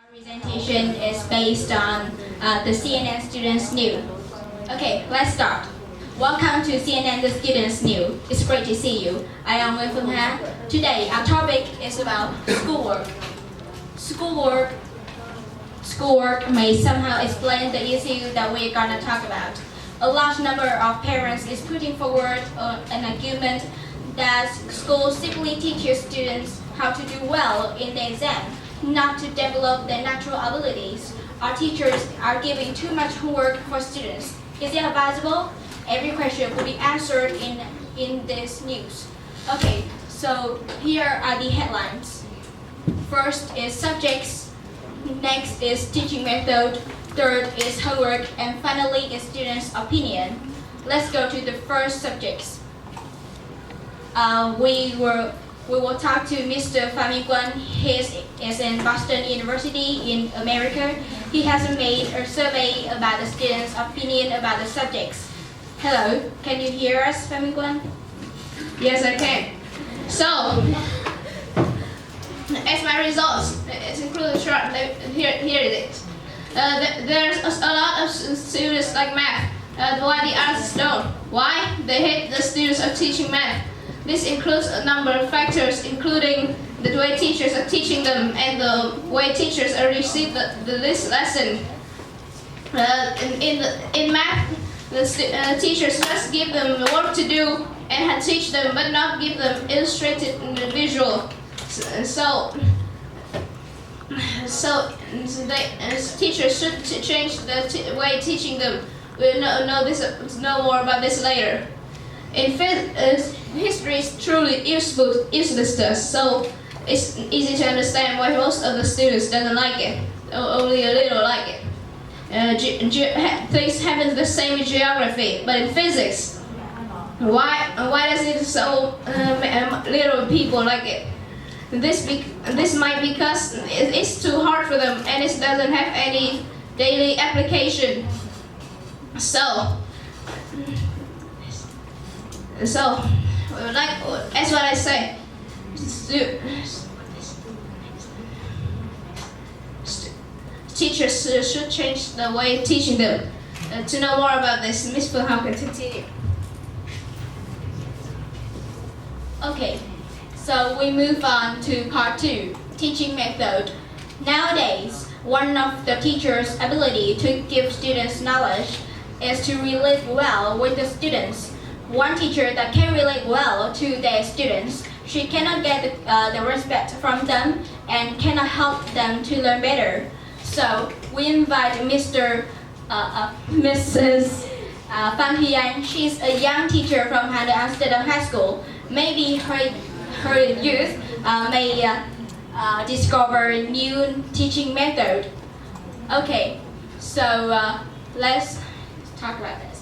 Presentation is based on the CNN Students New. Okay, let's start. Welcome to CNN The Students New. It's great to see you. I am Phương Hà. Today our topic is about schoolwork. Schoolwork may somehow explain the issue that we're gonna talk about. A large number of parents is putting forward an argument that school simply teaches students how to do well in the exam, not to develop their natural abilities. Our teachers are giving too much homework for students. Is it advisable? Every question will be answered in this news. Okay, so here are the headlines. First is subjects, next is teaching method, third is homework, and finally is students' opinion. Let's go to the first subjects. We will talk to Mr. Minh Quân. He is in Boston University in America. He has made a survey about the students' opinion about the subjects. Hello, can you hear us, Minh Quân? Yes, I can. So, as my results, it's included chart. Here it is. There's a lot of students like math. Why the others don't? Why? They hate the students are teaching math. This includes a number of factors, including the way teachers are teaching them and the way teachers are receiving this lesson. In math, the teachers just give them work to do and teach them, but not give them illustrated visual. So teachers should change the way teaching them. We'll know more about this later. In history is truly useless to us, so it's easy to understand why most of the students doesn't like it, or only a little like it. Things happen the same in geography, but in physics, why does it so little people like it? This might be because it's too hard for them and it doesn't have any daily application. So like that's what I say. Teachers should change the way teaching them. To know more about this, Ms. Phương Hà can continue. Okay, so we move on to part 2, teaching method. Nowadays, one of the teacher's ability to give students knowledge is to relate well with the students. One teacher that can relate well to their students, she cannot get the respect from them and cannot help them to learn better. So we invite Mrs. Thùy Anh. She's a young teacher from Nội Amsterdam High School. Maybe her youth may discover a new teaching method. Okay, so let's talk about this.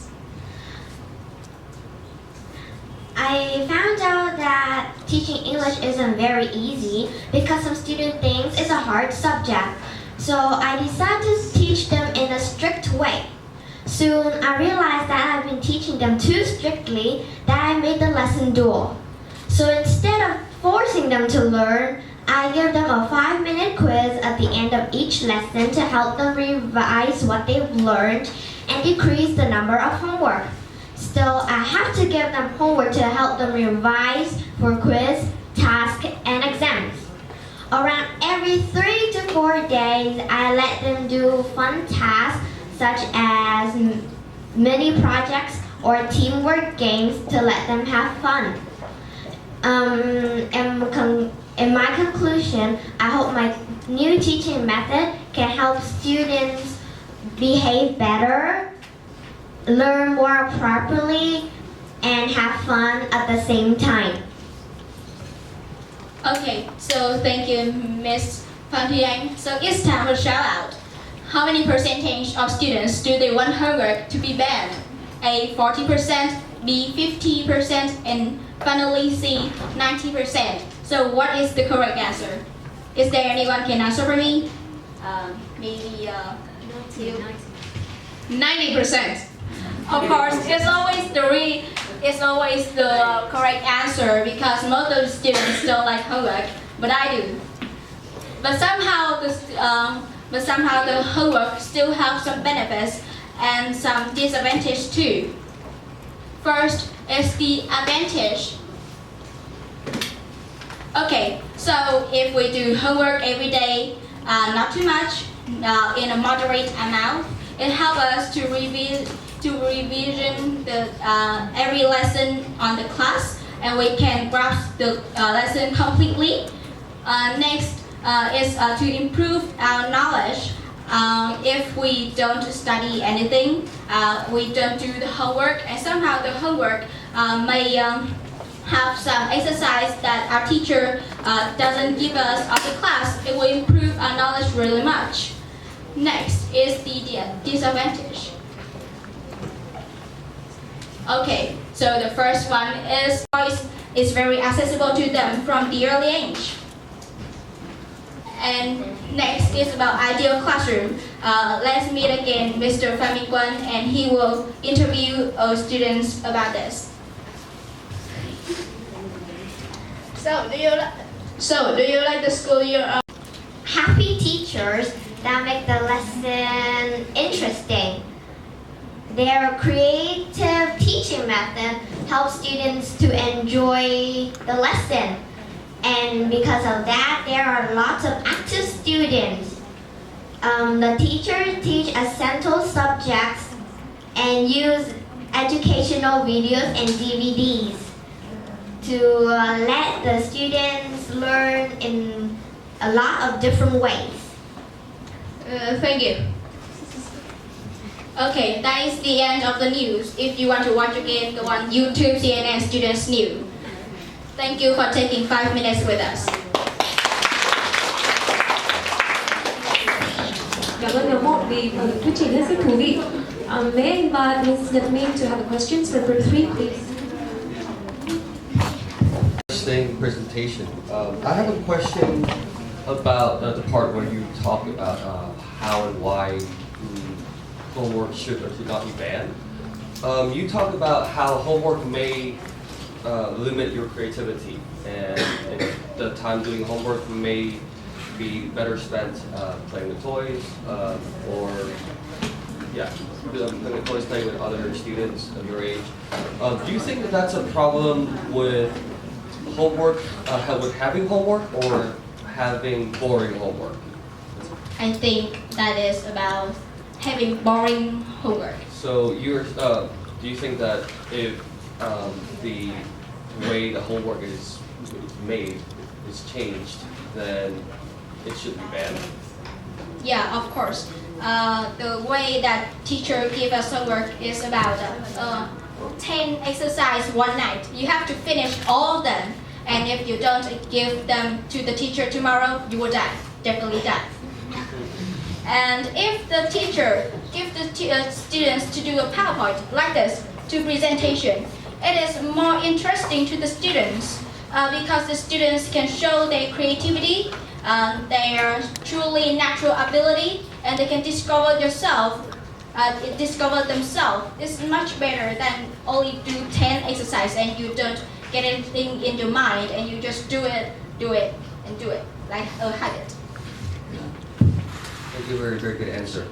I found out that teaching English isn't very easy because some students think it's a hard subject. So I decided to teach them in a strict way. Soon I realized that I've been teaching them too strictly that I made the lesson dual. So instead of forcing them to learn, I give them a 5-minute quiz at the end of each lesson to help them revise what they've learned and decrease the number of homework. Still, I have to give them homework to help them revise for quiz, task, and exams. Around every 3 to 4 days, I let them do fun tasks such as mini projects or teamwork games to let them have fun. In my conclusion, I hope my new teaching method can help students behave better, learn more properly, and have fun at the same time. Okay, so thank you, Ms. Thùy Anh. So it's time for shout out. How many percentage of students do they want homework to be banned? A, 40%, B, 50%, and finally C, 90%. So what is the correct answer? Is there anyone can answer for me? Maybe 90%. Of course, it's always the correct answer because most of the students don't like homework, but I do. But somehow but somehow the homework still has some benefits and some disadvantage too. First is the advantage. Okay, so if we do homework every day, not too much, in a moderate amount, it helps us to revision the every lesson on the class, and we can grasp the lesson completely. Next is to improve our knowledge. If we don't study anything, we don't do the homework, and somehow the homework may have some exercise that our teacher doesn't give us after class. It will improve our knowledge really much. Next is the disadvantage. Okay, so the first one is voice is very accessible to them from the early age. And next is about ideal classroom. Let's meet again Mr. Minh Quân, and he will interview our students about this. So do you like the school you're Happy teachers that make the lesson interesting. Their creative teaching method helps students to enjoy the lesson. And because of that, there are lots of active students. The teachers teach essential subjects and use educational videos and DVDs to let the students learn in a lot of different ways. Thank you. Okay, that is the end of the news. If you want to watch again, go on YouTube CNN Students News. Thank you for taking 5 minutes with us. Cảm ơn nhóm 1 vì phần thuyết trình hết sức thú vị. May I invite Mrs. Nhật to have questions for group 3, please? Interesting presentation. I have a question about the part where you talk about how and why homework should or should not be banned. You talk about how homework may limit your creativity, and the time doing homework may be better spent playing with toys, or playing with toys, playing with other students of your age. Do you think that that's a problem with homework, with having homework, or having boring homework? I think that is about having boring homework. So do you think that if the way the homework is made is changed, then it should be banned? Yeah, of course. The way that teacher give us homework is about 10 exercise one night. You have to finish all of them, and if you don't give them to the teacher tomorrow, you will die, definitely die. And if the teacher gives the students to do a PowerPoint like this, to presentation, it is more interesting to the students because the students can show their creativity, their truly natural ability, and they can discover themselves. It's much better than only do 10 exercises and you don't get anything in your mind and you just do it, like a habit. Thank you, very, very good answer.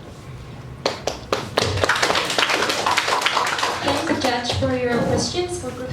Thank you, Judge, for your questions for group